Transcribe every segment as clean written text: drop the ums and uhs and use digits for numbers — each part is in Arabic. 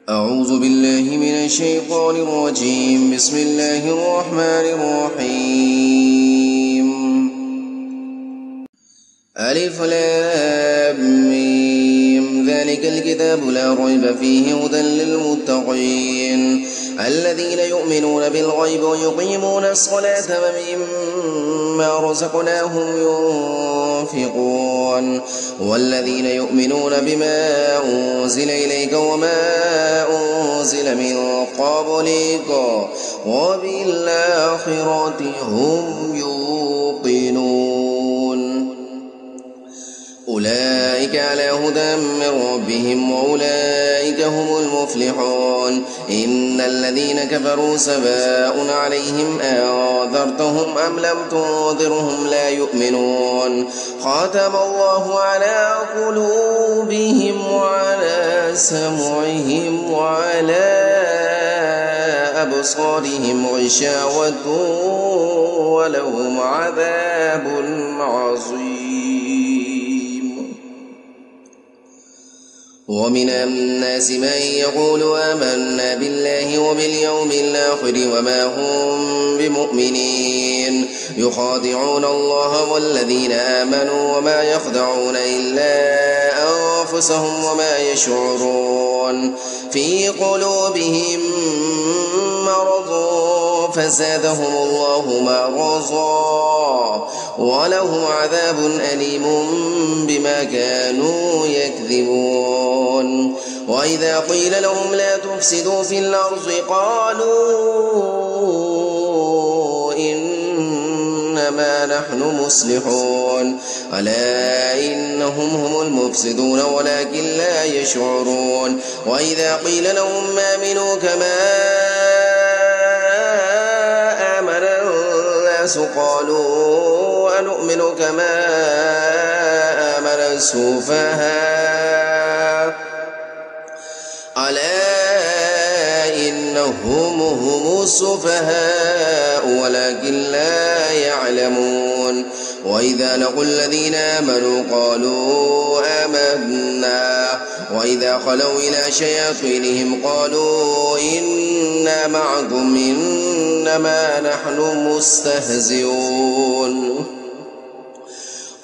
أعوذ بالله من الشيطان الرجيم. بسم الله الرحمن الرحيم. ألف لام ميم. ذلك الكتاب لا ريب فيه هدى للمتقين الذين يؤمنون بالغيب ويقيمون الصلاة ومما رزقناهم ينفقون والذين يؤمنون بما أنزل إليك وما أنزل من قبلك وبالآخرة هم يوقنون أولئك على هدى من ربهم وأولئك هم المفلحون. إن الذين كفروا سواء عليهم أنذرتهم أم لم تنذرهم لا يؤمنون. ختم الله على قلوبهم وعلى سمعهم وعلى أبصارهم غشاوة ولهم عذاب عظيم. ومن الناس من يقول آمنا بالله وباليوم الآخر وما هم بمؤمنين يخادعون الله والذين آمنوا وما يخدعون إلا أنفسهم وما يشعرون. في قلوبهم مرض فزادهم الله مرضا ولهم عذاب أليم بما كانوا يكذبون. وإذا قيل لهم لا تفسدوا في الأرض قالوا إنما نحن مصلحون ألا إنهم هم المفسدون ولكن لا يشعرون. وإذا قيل لهم آمنوا كما آمن الناس قالوا أنؤمن كما آمن السفهاء ألا إنهم هم السفهاء ولكن لا يعلمون. وإذا لقوا الذين آمنوا قالوا آمنا وإذا خلوا إلى شياطينهم قالوا إنا معكم إنما نحن مستهزئون.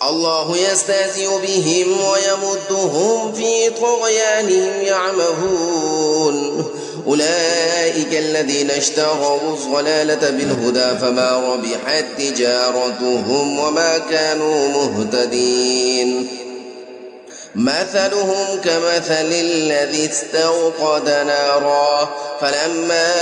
الله يستهزئ بهم ويمدهم في طغيانهم يعمهون. أولئك الذين اشتروا الضلالة بالهدى فما ربحت تجارتهم وما كانوا مهتدين. مثلهم كمثل الذي استوقد نارا فلما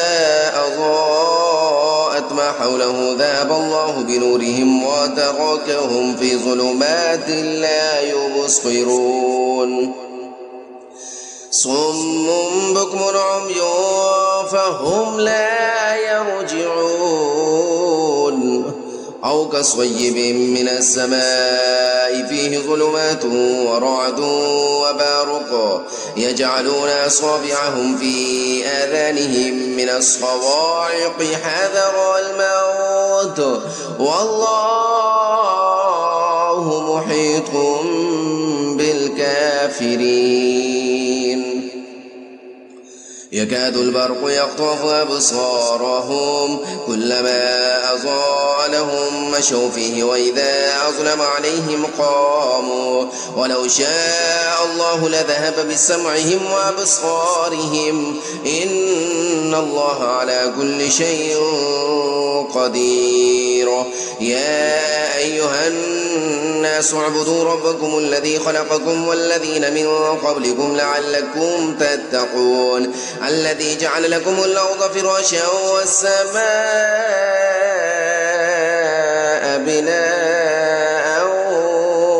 أضاءت ما حوله ذهب الله بنورهم وتركهم في ظلمات لا يبصرون. صم بكم عمي فهم لا يرجعون. أو كصيب من السماء فيه ظلمات ورعد وبارق يجعلون أصابعهم في آذانهم من الصواعق حذر الموت والله محيط بالكافرين. يكاد البرق يخطف أبصارهم كلما أضاء لهم مشوا فيه وإذا أظلم عليهم قاموا ولو شاء الله لذهب بسمعهم وأبصارهم إن الله على كل شيء قدير. يا أيها الناس اعبدوا ربكم الذي خلقكم والذين من قبلكم لعلكم تتقون الذي جعل لكم الأرض فراشا والسماء بناء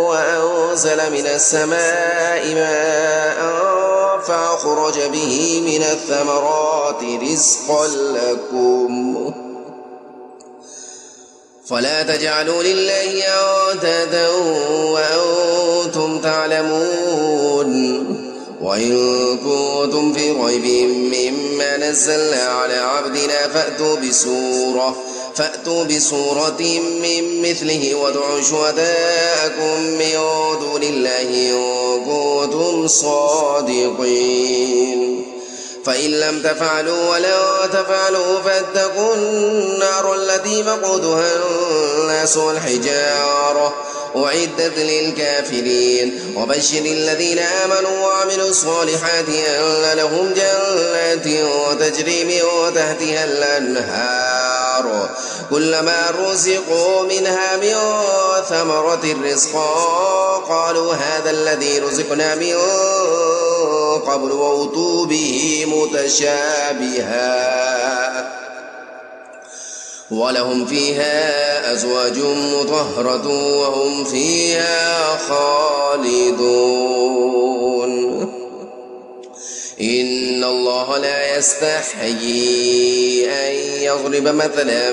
وأنزل من السماء ماء فأخرج به من الثمرات رزقا لكم فلا تجعلوا لله أندادا وأنتم تعلمون. وإن كنتم في ريب مما نزلنا على عبدنا فأتوا بسورة من مثله وادعوا شهداءكم من دون الله إن كنتم صادقين. فإن لم تفعلوا ولا تفعلوا فاتقوا النار التي وقودها الناس والحجارة أعدت للكافرين وبشر الذين آمنوا وعملوا الصالحات أن لهم جنات تجري من تحتها الأنهار كلما رزقوا منها من ثمرة رزقا قالوا هذا الذي رزقنا من قبل وأوتوا به متشابها ولهم فيها أزواج مطهرة وهم فيها خالدون إن الله لا يستحيي أن يضرب مثلا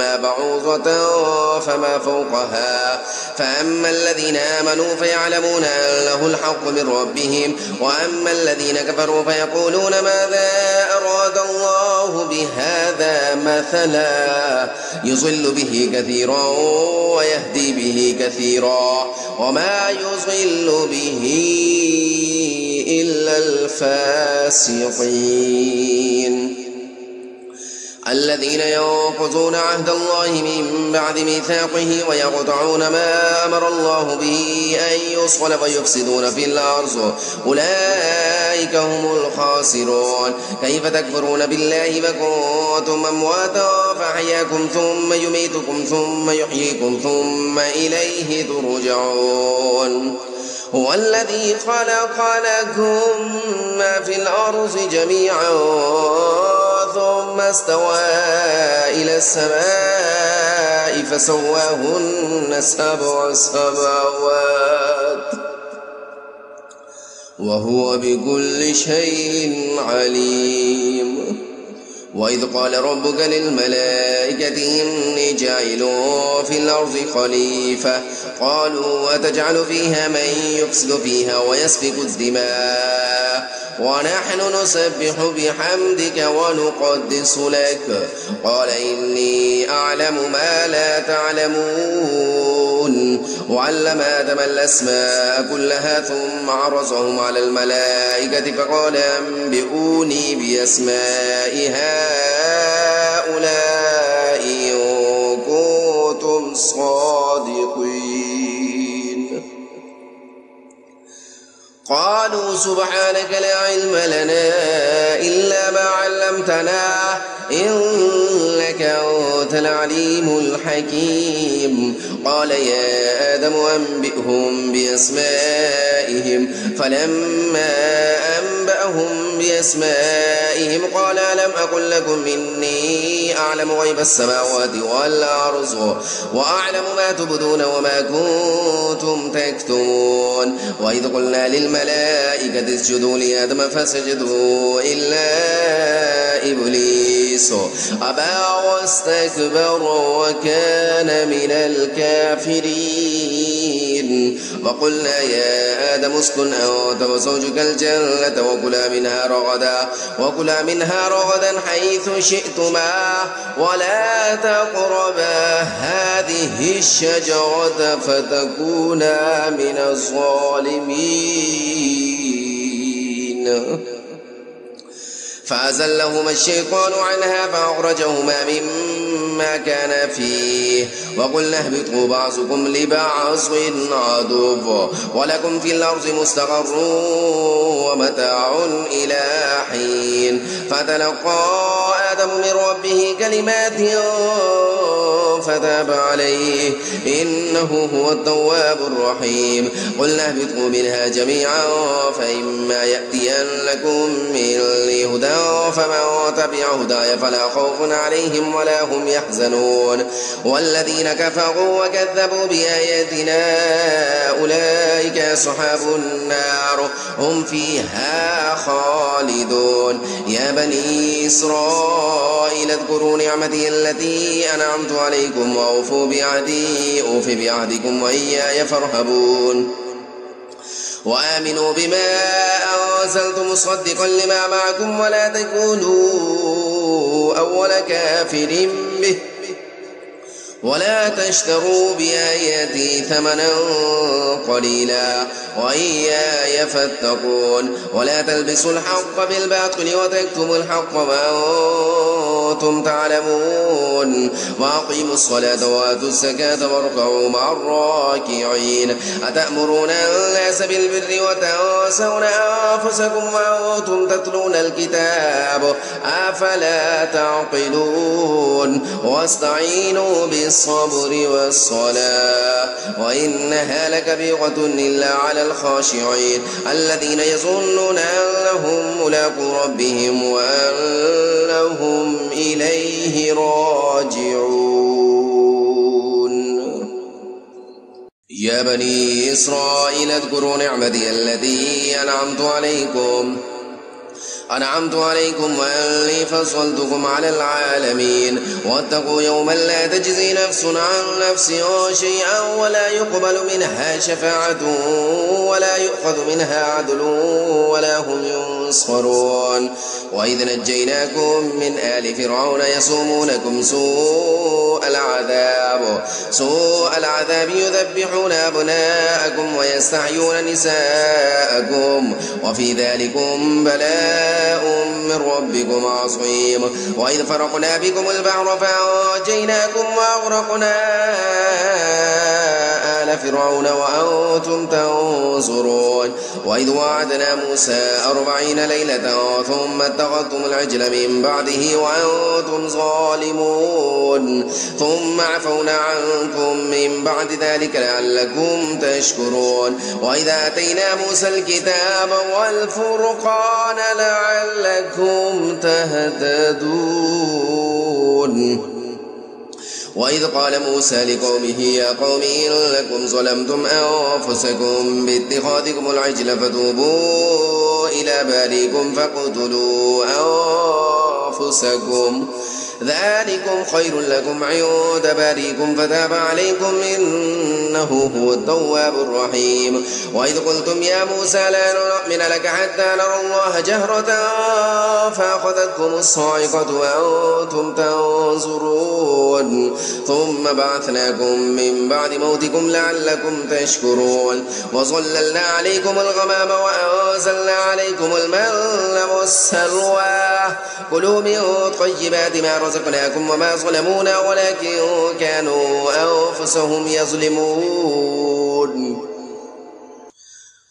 ما بعوضة فما فوقها فأما الذين آمنوا فيعلمون أنه الحق من ربهم وأما الذين كفروا فيقولون ماذا أراد الله بهذا مثلا يضل به كثيرا ويهدي به كثيرا وما يضل به إلا الفاسقين الذين ينقضون عهد الله من بعد ميثاقه ويقطعون ما أمر الله به أن يوصل ويفسدون في الأرض أولئك هم الخاسرون كيف تكفرون بالله وكنتم أمواتا فأحياكم ثم يميتكم ثم يحييكم ثم إليه ترجعون هو الذي خلق لكم ما في الأرض جميعا ثم استوى إلى السماء فسواهن 7 سماوات وهو بكل شيء عليم وإذ قال ربك للملائكة إني جاعل في الأرض خليفة قالوا أتجعل فيها من يفسد فيها ويسفك الدماء ونحن نسبح بحمدك ونقدس لك قال إني أعلم ما لا تعلمون وعلم آدم الأسماء كلها ثم عرضهم على الملائكة فقال أنبئوني بأسماء هؤلاء إن كنتم صادقين قالوا سبحانك لا علم لنا إلا ما علمتنا إنك أنت العليم الحكيم قال يا آدم أنبئهم بأسمائهم فلما أنبأهم بأسمائهم قال ألم أقل لكم إني أعلم غيب السماوات والأرض وأعلم ما تبدون وما كنتم تكتمون وإذ قلنا للملائكة اسجدوا لآدم فسجدوا إلا إبليس أبى واستكبر وكان من الكافرين وقلنا يا آدم اسكن أنت وزوجك الجنة وكلا منها رغدا حيث شئتما ولا تقربا هذه الشجرة فتكونا من الظالمين فأزلهما الشيطان عنها فأخرجهما مما كان فيه وقلنا اهبطوا بعضكم لبعض عدو ولكم في الأرض مستقر ومتاع إلى حين فتلقى آدم من ربه كلمات فتاب عليه إنه هو التواب الرحيم قلنا اهبطوا منها جميعا فإما يأتينكم مني هدى فمن تبع هداي فلا خوف عليهم ولا هم يحزنون والذين كفروا وكذبوا بآياتنا أولئك أصحاب النار هم فيها خالدون يا بني إسرائيل اذكروا نعمتي التي أنعمت عليكم وأوفوا بعهدي أوف بعهدكم وإياي فارهبون وآمنوا بما أنزلت مصدقا لما معكم ولا تكونوا أول كافر به ولا تشتروا بآياتي ثمنا قليلا وإياي فاتقون ولا تلبسوا الحق بالباطل وتكتموا الحق وأنتم تعلمون وأقيموا الصلاة وآتوا الزكاة واركعوا مع الراكعين أتأمرون الناس بالبر وتنسون أنفسكم وأنتم تتلون الكتاب أفلا تعقلون واستعينوا بالصبر والصلاة وإنها لكبيرة إلا على الخاشعين الذين يظنون أنهم ملاقو ربهم وأنهم إليه راجعون. يا بني إسرائيل اذكروا نعمتي التي أنعمت عليكم وأني فضلتكم على العالمين واتقوا يوما لا تجزي نفس عن نفس شيئا ولا يقبل منها شفاعة ولا يؤخذ منها عدل ولا هم ينصرون. وإذ نجيناكم من آل فرعون يسومونكم سوء العذاب يذبحون أبناءكم ويستحيون نساءكم وفي ذلكم بلاء من ربكم عظيم. وإذ فرقنا بكم البحر فأنجيناكم وأغرقنا آل فرعون وأنتم تنظرون. وإذ وعدنا موسى 40 ليلة ثم اتخذتم العجل من بعده وأنتم ظالمون ثم عفونا عنكم من بعد ذلك لعلكم تشكرون. وإذا آتينا موسى الكتاب والفرقان لعلكم تهتدون. وإذ قال موسى لقومه يا قوم إنكم ظلمتم أنفسكم باتخاذكم العجل فتوبوا إلى بارئكم فاقتلوا أنفسكم ذلكم خير لكم عند بارئكم فتاب عليكم إنه هو التواب الرحيم. وإذ قلتم يا موسى لا نؤمن لك حتى نرى الله جهرة فأخذتكم الصاعقة وأنتم تنظرون ثم بعثناكم من بعد موتكم لعلكم تشكرون. وظللنا عليكم الغمام وأنزلنا عليكم المن والسلوى كلوا من طيبات ما رزقناكم وما ظلمونا ولكن كانوا أنفسهم يظلمون.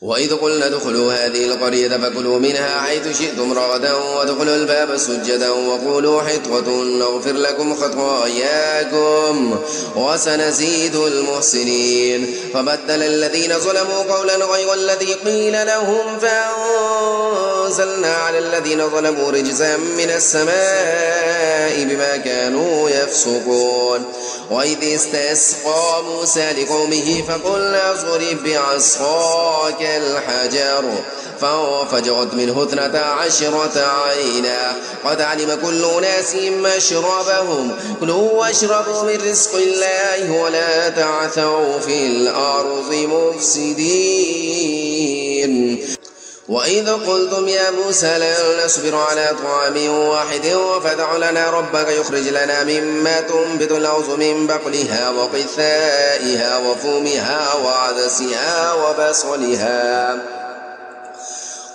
وإذ قلنا ادخلوا هذه القرية فكلوا منها حيث شئتم رغدا وادخلوا الباب سجدا وقولوا حطوة نغفر لكم خطاياكم وسنزيد المحسنين. فبدل الذين ظلموا قولا غير الذي قيل لهم فأنزلنا على الذين ظلموا رجزا من السماء بما كانوا يفسقون. وإذ استسقى موسى لقومه فقلنا اضرب بعصاك الحجر فانفجرت منه 12 عينا قد علم كل أناس مشربهم كلوا واشربوا من رزق الله ولا تعثوا في الأرض مفسدين. وإذ قلتم يا موسى لن نصبر على طعام واحد فادع لنا ربك يخرج لنا مما تنبت الأرض من بقلها وقثائها وفومها وعدسها وبصلها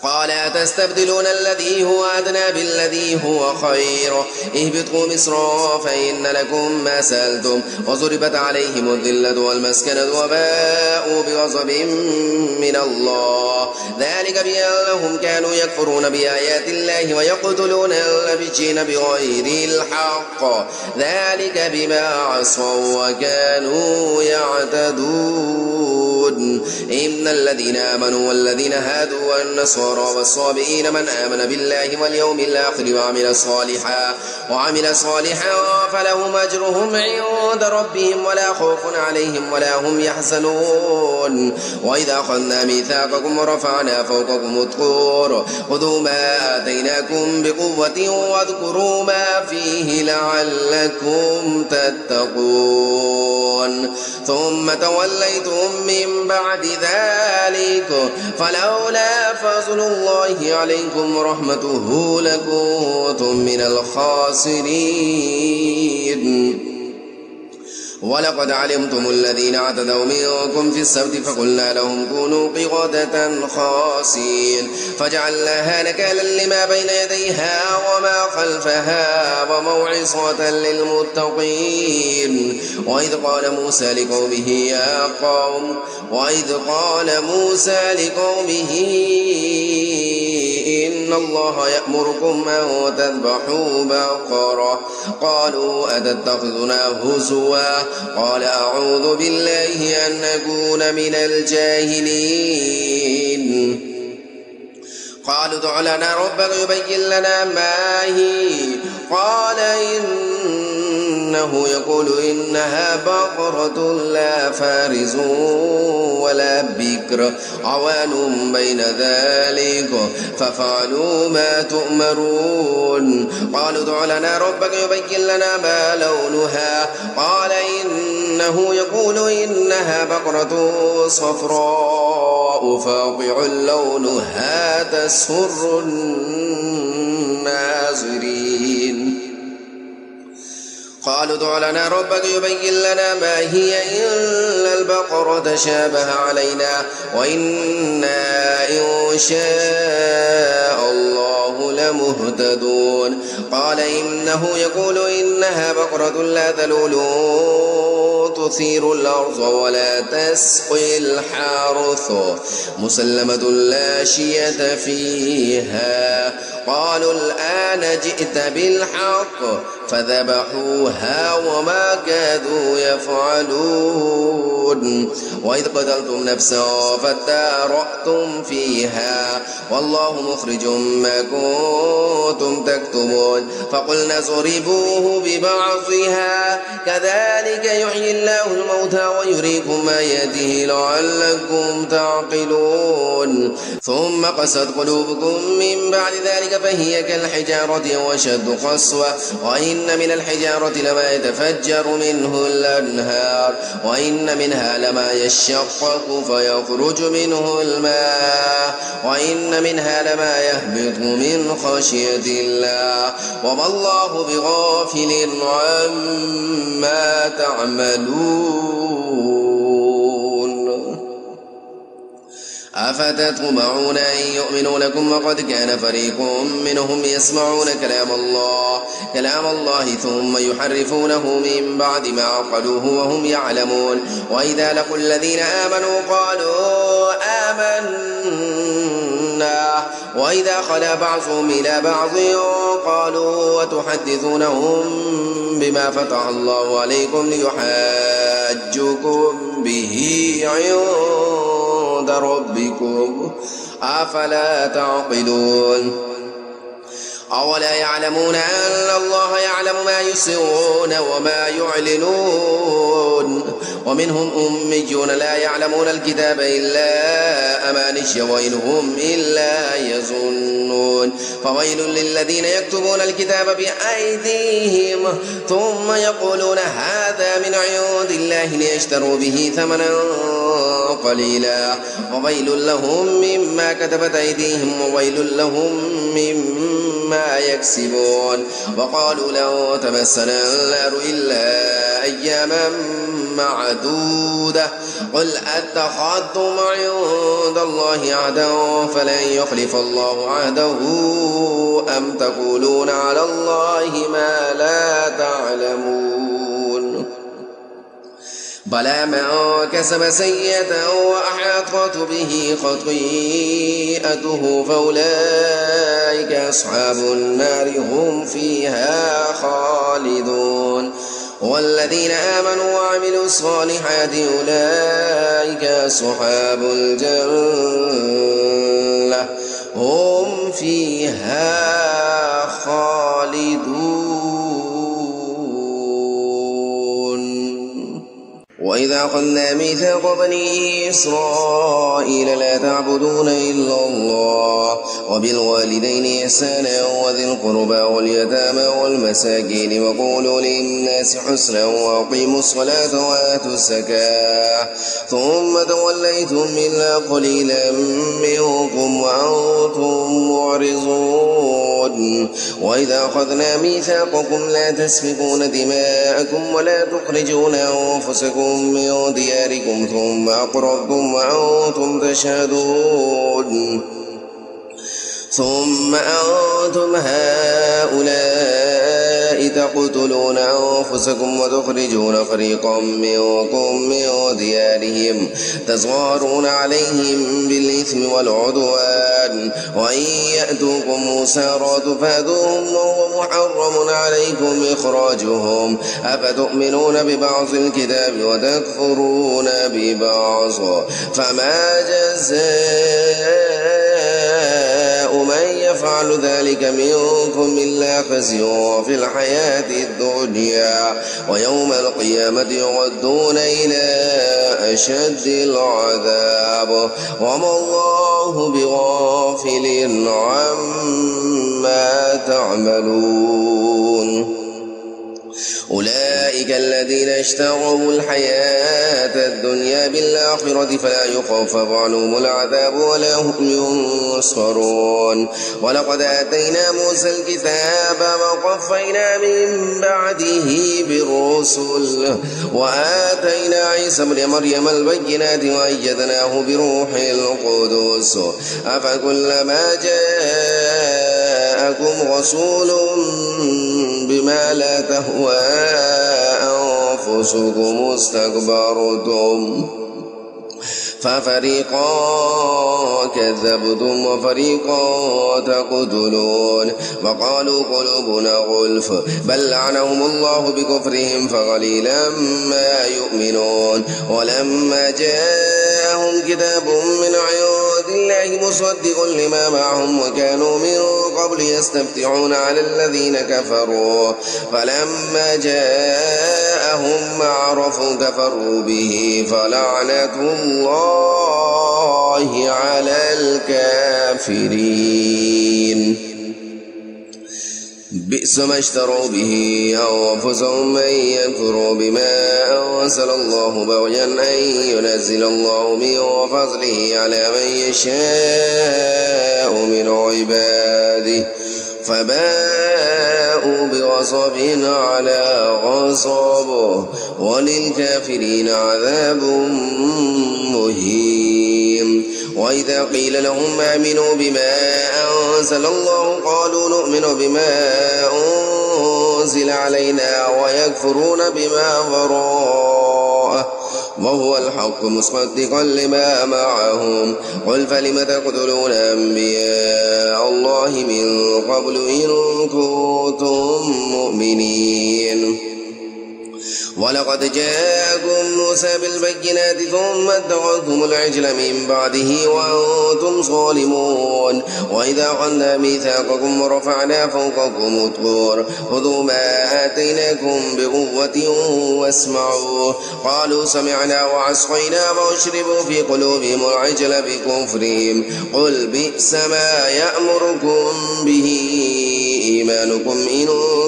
قال أتستبدلون الذي هو أدنى بالذي هو خير اهبطوا مصر فإن لكم ما سألتم وضربت عليهم الذلة والمسكنة وباءوا بغضب من الله ذلك بأنهم كانوا يكفرون بآيات الله ويقتلون النبيين بغير الحق ذلك بما عصوا وكانوا يعتدون. إن الذين آمنوا والذين هادوا والنصارى والصابئين من آمن بالله واليوم الآخر وعمل صالحا فلهم أجرهم عند ربهم ولا خوف عليهم ولا هم يحزنون. وإذا أخذنا ميثاقكم ورفعنا فوقكم الطور خذوا ما آتيناكم بقوة واذكروا ما فيه لعلكم تتقون. ثم توليتم من بعد ذلك فلولا فضل الله عليكم ورحمته لكنتم من الخاسرين. ولقد علمتم الذين اعتدوا منكم في السبت فقلنا لهم كونوا قردة خاسئين فجعلناها نكالا لما بين يديها وما خلفها وموعظة للمتقين. وإذ قال موسى لقومه إن الله يأمركم أن تذبحوا بقرة قالوا أتتخذنا هزوا قال أعوذ بالله أن أكون من الجاهلين. قالوا ادع لنا ربك يبين لنا ما هي قال إنه يقول إنها بقرة لا فارز ولا بكر عوان بين ذلك ففعلوا ما تؤمرون. قالوا ادع لنا ربك يبين لنا ما لونها قال إنه يقول إنها بقرة صفراء فاقع لونها تسر الناظرين. قالوا ادع لنا ربك يبين لنا ما هي إلا البقرة شابه علينا وإنا إن شاء الله لمهتدون. قال إنه يقول إنها بقرة لا ذلول تثير الأرض ولا تسقي الحرث مسلمة لا شية فيها. قالوا الآن جئت بالحق فذبحوها وما كادوا يفعلون. وإذ قتلتم نفسا فادارأتم فيها والله مخرج ما كنتم تكتمون. فقلنا اضربوه ببعضها كذلك يحيي الله الموتى ويريكم آياته لعلكم تعقلون. ثم قست قلوبكم من بعد ذلك فهي كالحجارة وشد قسوة وإن من الحجارة لما يتفجر منه الأنهار وإن منها لما يشقق فيخرج منه الماء وإن منها لما يهبط من خشية الله وما الله بغافل عما تعملون. أفتطمعون أن يؤمنوا لكم وقد كان فريق منهم يسمعون كلام الله ثم يحرفونه من بعد ما عقلوه وهم يعلمون. وإذا لقوا الذين آمنوا قالوا آمنا وإذا خلا بعضهم إلى بعض قالوا وتحدثونهم بما فتح الله عليكم ليحاجوكم به عند ربكم أفلا تعقلون. أولا يعلمون أن الله يعلم ما يسرون وما يعلنون. ومنهم أميون لا يعلمون الكتاب إلا أماني وإن هم إلا يظنون. فويل للذين يكتبون الكتاب بأيديهم ثم يقولون هذا من عند الله ليشتروا به ثمنا قليلا وويل لهم مما كتبت أيديهم وويل لهم مما يكسبون. وقالوا لن تمسنا النار إلا أياما معدودة قل أتخذتم عند الله عهدا فلن يخلف الله عهده أم تقولون على الله ما لا تعلمون. بلى من كسب سيئة وأحاطت به خطيئته فأولئك أصحاب النار هم فيها خالدون. والذين آمنوا وعملوا الصالحات أولئك أصحاب الجنة هم فيها خالدون. وإذا أخذنا ميثاق بني إسرائيل لا تعبدون إلا الله وبالوالدين إحسانا وذي القربى واليتامى والمساكين وقولوا للناس حسنا وأقيموا الصلاة وآتوا الزكاة ثم توليتم إلا قليلا منكم وأنتم معرضون. وإذا أخذنا ميثاقكم لا تسفكون دماءكم ولا تخرجون أنفسكم من دياركم ثم أقررتم وأنتم تشهدون ثم أنتم هؤلاء تقتلون أنفسكم وتخرجون فريقا منكم من ديارهم تظاهرون عليهم بالإثم والعدوان وإن يأتوكم أسارى تفادوهم وهو محرم عليكم إخراجهم أفتؤمنون ببعض الكتاب وتكفرون ببعض فما جزاء من يفعل ذلك منكم إلا خزي في الحياة الدنيا ويوم القيامة يردون إلى أشد العذاب وما الله بغافل عما تعملون أولئك الذين اشتروا الحياة الدنيا بالآخرة فلا يخفف عنهم العذاب ولا هم ينصرون ولقد آتينا موسى الكتاب وقفينا من بعده بالرسل وآتينا عيسى ابن مريم البينات وأيدناه بروح القدس أفكلما جاءكم رسول بما لا تهوى أنفسكم استكبرتم ففريقا كذبتم وفريقا تقتلون وقالوا قلوبنا غلف بل لعنهم الله بكفرهم فقليلا ما يؤمنون ولما جاءهم كتاب من عند الله مصدق لما معهم وكانوا من قبل يستفتحون على الذين كفروا فلما جاءهم ما عرفوا كفروا به فلعنة الله على الكافرين بئس ما اشتروا به أنفسهم أن يكفروا بما أنزل الله بغيا أن ينزل الله من فضله على من يشاء من عباده فباءوا بغضب على غضب وللكافرين عذاب مهين وإذا قيل لهم آمنوا بما أنزل الله قالوا نؤمن بما أنزل علينا ويكفرون بما وراءه وهو الحق مصدقا لما معهم قل فلم تقتلون أنبياء الله من قبل إن كنتم مؤمنين ولقد جاءكم موسى بالبينات ثم اتخذتم العجل من بعده وأنتم ظالمون وإذا أخذنا ميثاقكم ورفعنا فوقكم الطور خذوا ما آتيناكم بقوة واسمعوا قالوا سمعنا وعصينا وأشربوا في قلوبهم العجل بكفرهم قل بئس ما يأمركم به إيمانكم إن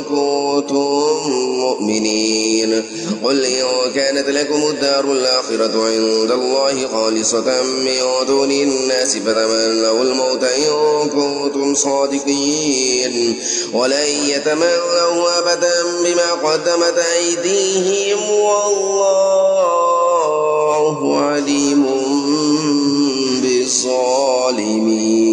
كنتم مؤمنين قل إن كانت لكم الدار الآخرة عند الله خالصة من دون الناس فتمنوا الموت إن كنتم صادقين ولن يتمنوا أبدا بما قدمت أيديهم والله عليم بالظالمين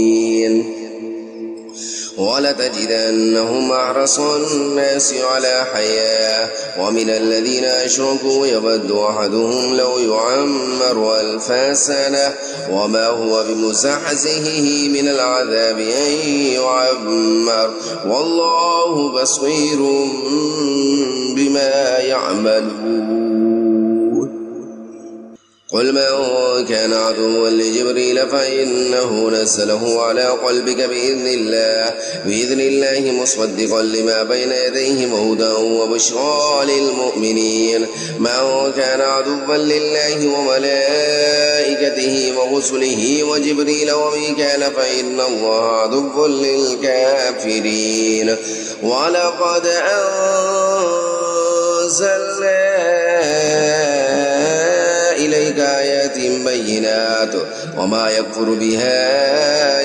ولتجدنهم أحرص الناس على حياة ومن الذين أشركوا يود أحدهم لو يعمر 1000 سنة وما هو بمزحزحه من العذاب أن يعمر والله بصير بما يعملون قل من كان عدوا لجبريل فإنه نزله على قلبك بإذن الله مصدقا لما بين يديه وهدى وبشرى للمؤمنين من كان عدوا لله وملائكته ورسله وجبريل وميكال فإن الله عدو للكافرين ولقد أنزلنا إليك آيات بينات وما يكفر بها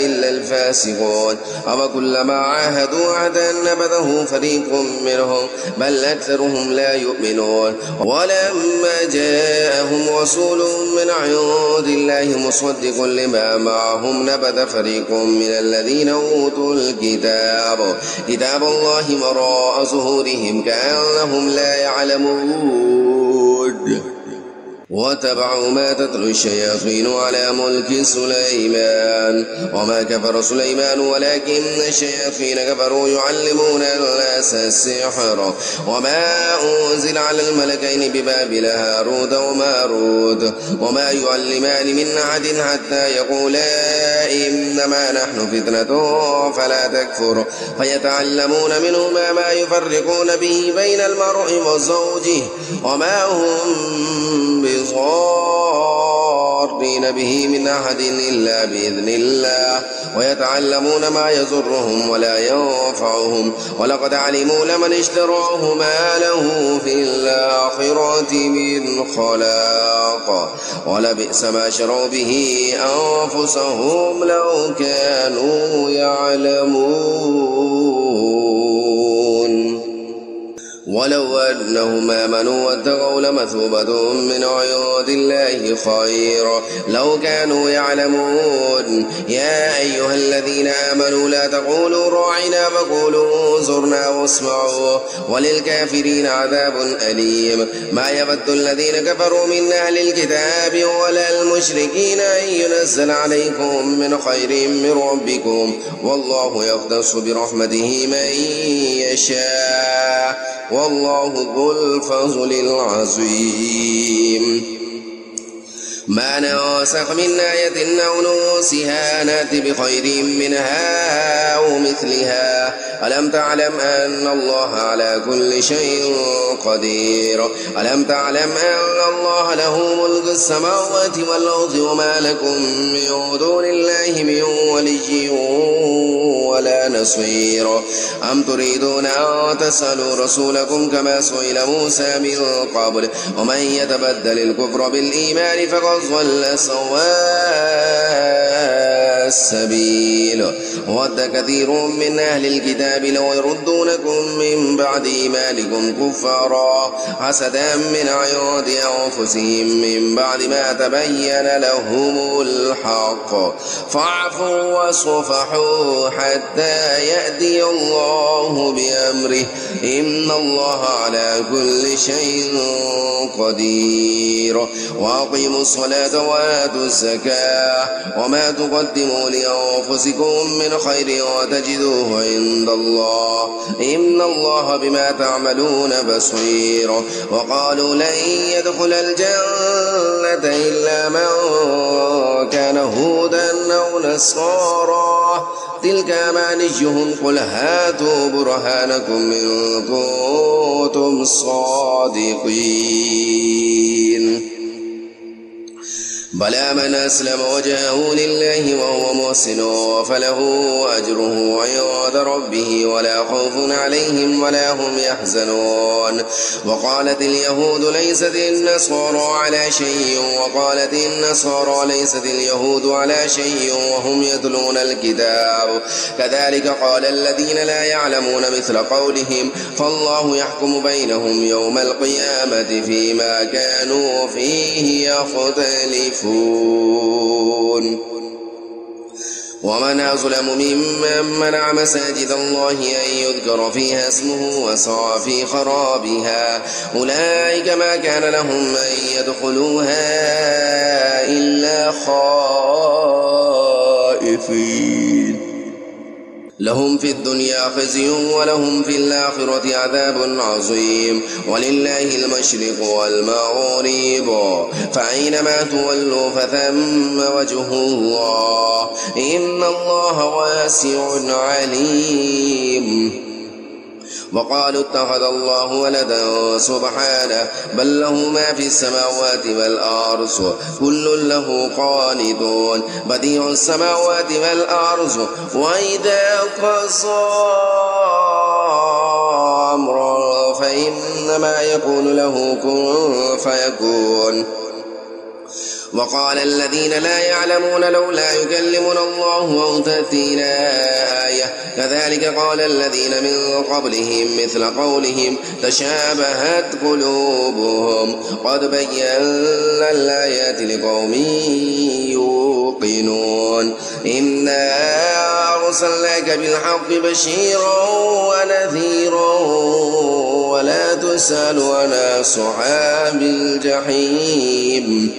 إلا الفاسقون أو كلما عاهدوا عهدا نبذه فريق منهم بل أكثرهم لا يؤمنون ولما جاءهم رسول من عند الله مصدق لما معهم نبذ فريق من الذين أوتوا الكتاب كتاب الله وراء ظهورهم كأنهم لا يعلمون واتبعوا ما تتلو الشياطين على ملك سليمان وما كفر سليمان ولكن الشياطين كفروا يعلمون الناس السحر وما أنزل على الملكين ببابل هاروت وماروت وما يعلمان من أحد حتى يقولا إنما نحن فتنة فلا تكفر فيتعلمون منهما ما يفرقون به بين المرء وزوجه وما هم بضارين به من أحد إلا بإذن الله ويتعلمون ما يضرهم ولا ينفعهم ولقد علموا لمن اشتراه ما له في الآخرة من خلاق ولبئس ما شروا به أنفسهم لو كانوا يعلمون ولو أنهم آمنوا واتقوا لمثوبة من عند الله خير لو كانوا يعلمون يا أيها الذين آمنوا لا تقولوا راعنا وقولوا انظرنا واسمعوا وللكافرين عذاب أليم ما يود الذين كفروا من أهل الكتاب ولا المشركين أن ينزل عليكم من خير من ربكم والله يختص برحمته من يشاء والله ذو الفضل العظيم ما ننسخ من آية أو ننسها نأتي بخير منها أو مثلها ألم تعلم أن الله على كل شيء قدير ألم تعلم أن الله له ملك السماوات والأرض وما لكم من دون الله من ولي ولا نصير أم تريدون أن تسألوا رسولكم كما سئل موسى من قبل ومن يتبدل الكفر بالإيمان فقد ضل سواء السبيل ود كثير من أهل الكتاب لو يردونكم من بعد إيمانكم كفارا حسدا من عند أنفسهم من بعد ما تبين لهم الحق فاعفوا واصفحوا حتى يأتي الله بأمره إن الله على كل شيء قدير وأقيموا الصلاة وآتوا الزكاة وما تقدموا لأنفسكم من خير وتجدوه عند الله إن الله بما تعملون بصير وقالوا لن يدخل الجنة إلا من كان هودا أو نصارى تلك أمانيهم قل هاتوا برهانكم إن كنتم صادقين بلى من أسلم وجهه لله وهو محسن فله أجره عند ربه ولا خوف عليهم ولا هم يحزنون وقالت اليهود ليست النصارى على شيء وقالت النصارى ليست اليهود على شيء وهم يتلون الكتاب كذلك قال الذين لا يعلمون مثل قولهم فالله يحكم بينهم يوم القيامة فيما كانوا فيه يختلفون ومن أظلم ممن منع مساجد الله أن يذكر فيها اسمه وسعى في خرابها أولئك ما كان لهم أن يدخلوها إلا خائفين لهم في الدنيا خزي ولهم في الآخرة عذاب عظيم ولله المشرق والمغرب فأينما تولوا فثم وجه الله إن الله واسع عليم وقالوا اتخذ الله ولدا سبحانه بل له ما في السماوات والأرض كل له قانتون بديع السماوات والأرض وإذا قضى أمرا فإنما يقول له كن فيكون وقال الذين لا يعلمون لولا يكلمنا الله أو تأتينا آية كذلك قال الذين من قبلهم مثل قولهم تشابهت قلوبهم قد بينا الآيات لقوم يوقنون إنا أرسلناك بالحق بشيرا ونذيرا ولا تسأل عن أصحاب الجحيم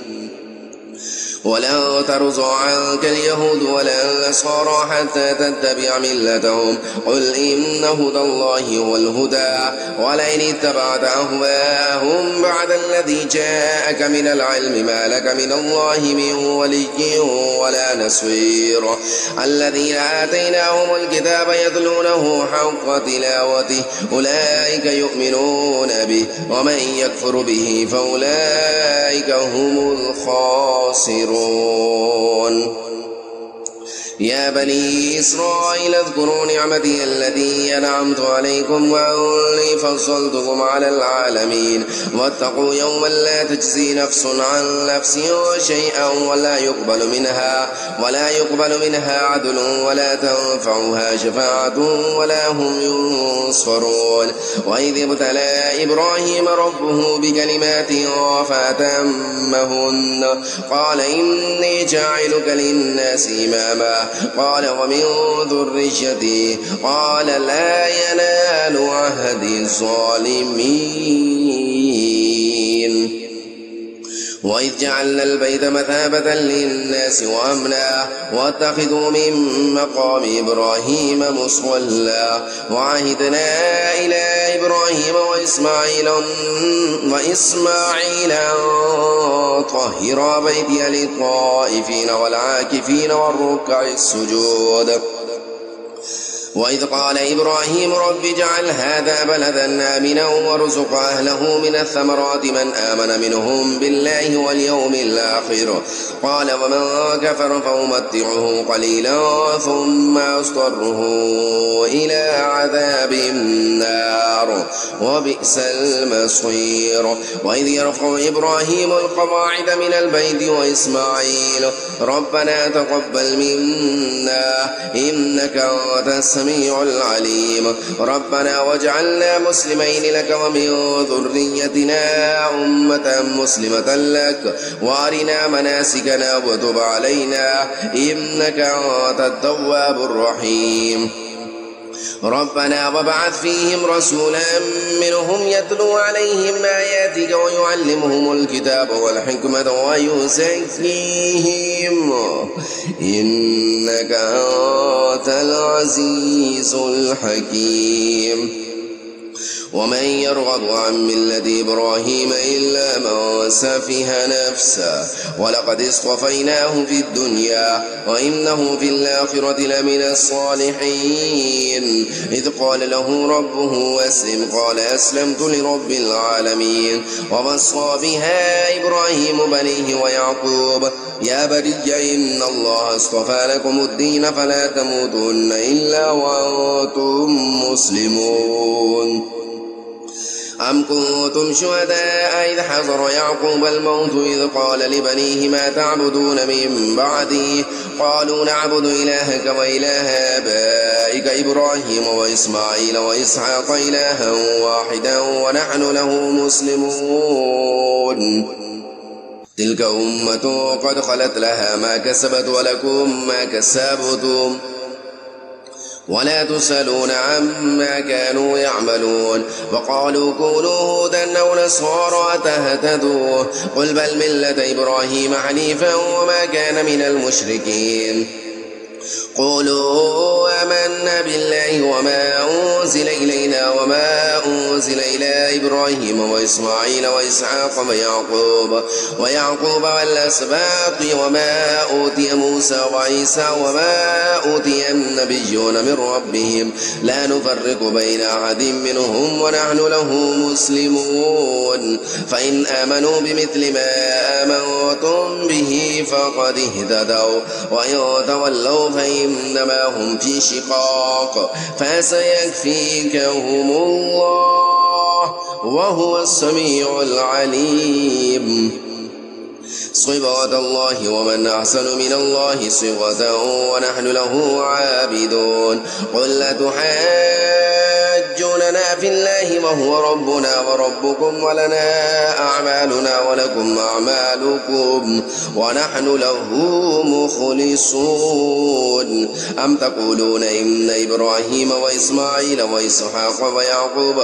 ولن ترضى عنك اليهود ولا النصارى حتى تتبع ملتهم قل إن هدى الله هو الهدى ولئن اتبعت أهواءهم بعد الذي جاءك من العلم ما لك من الله من ولي ولا نصير الذين آتيناهم الكتاب يتلونه حق تلاوته أولئك يؤمنون به ومن يكفر به فأولئك هم الخاسرون. يا بني إسرائيل اذكروا نعمتي التي أنعمت عليكم وأني فضلتكم على العالمين واتقوا يوما لا تجزي نفس عن نفس شيئا ولا يقبل منها عدل ولا تنفعها شفاعة ولا هم ينصرون وإذ ابتلى إبراهيم ربه بكلمات فأتمهن قال إني جاعلك للناس إماما قال ومن ذريتي قال لا ينال عهد الظالمين وإذ جعلنا البيت مثابة للناس وأمنا واتخذوا من مقام إبراهيم مصلى وعهدنا إلى إبراهيم وإسماعيل أن طهرا بيتي للطائفين والعاكفين والركع السجود وإذ قال إبراهيم رب اجعل هذا بلدا آمنا وارزق أهله من الثمرات من آمن منهم بالله واليوم الآخر قال ومن كفر فأمتعه قليلا ثم أضطره إلى عذاب النار وبئس المصير وإذ يرفع إبراهيم القواعد من البيت وإسماعيل ربنا تقبل منا إنك أنت السميع العليم ربنا واجعلنا مسلمين لك ومن ذريتنا أمة مسلمة لك وأرنا مناسكنا وتب علينا إنك أنت التواب الرحيم ربنا وابعث فيهم رسولا منهم يتلو عليهم آياتك ويعلمهم الكتاب والحكمة ويزكيهم إنك أنت العزيز الحكيم ومن يرغب عن ملة إبراهيم إلا من سفه نفسه ولقد اصطفيناه في الدنيا وإنه في الآخرة لمن الصالحين إذ قال له ربه أسلم قال أسلمت لرب العالمين ووصى بها إبراهيم بنيه ويعقوب يا بني إن الله اصطفى لكم الدين فلا تموتن إلا وأنتم مسلمون أم كنتم شهداء إذ حضر يعقوب الموت إذ قال لبنيه ما تعبدون من بعدي قالوا نعبد إلهك وإله آبائك إبراهيم وإسماعيل وإسحاق إلها واحدا ونحن له مسلمون تلك أمة قد خلت لها ما كسبت ولكم ما كسبتم ولا تسألون عما كانوا يعملون وقالوا كونوا هودا أو نصارى تهتدوا قل بل ملة إبراهيم حنيفا وما كان من المشركين قولوا آمنا بالله وما أنزل إلينا وما أنزل إلى إبراهيم وإسماعيل وإسحاق ويعقوب والأسباط وما أوتي موسى وعيسى وما أوتي النبيون من ربهم لا نفرق بين أحد منهم ونحن له مسلمون فإن آمنوا بمثل ما آمنتم به فقد اهتدوا وإن تولوا فإنما هم في شقاق فسيكفيكهم الله وهو السميع العليم صبغة الله ومن أحسن من الله صبغة ونحن له عابدون قل لا تحاجوننا في الله وهو ربنا وربكم ولنا أعمالنا ولكم أعمالكم ونحن له مخلصون أم تقولون إن إبراهيم وإسماعيل وإسحاق ويعقوب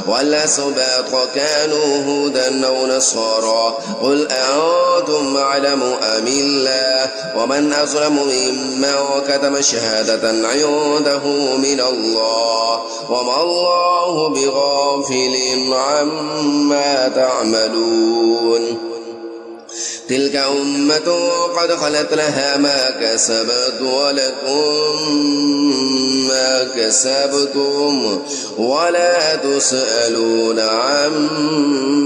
والأسباط كانوا هودا أو نصارى قل أنتم أعلم أم الله ومن أظلم ممن كتم شهادة عنده من الله وما الله بغافل عما تعملون تلك أمة قد خلت لها ما كسبت ولكم ما كسبتم ولا تسألون عما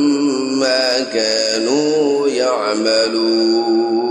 كانوا يعملون.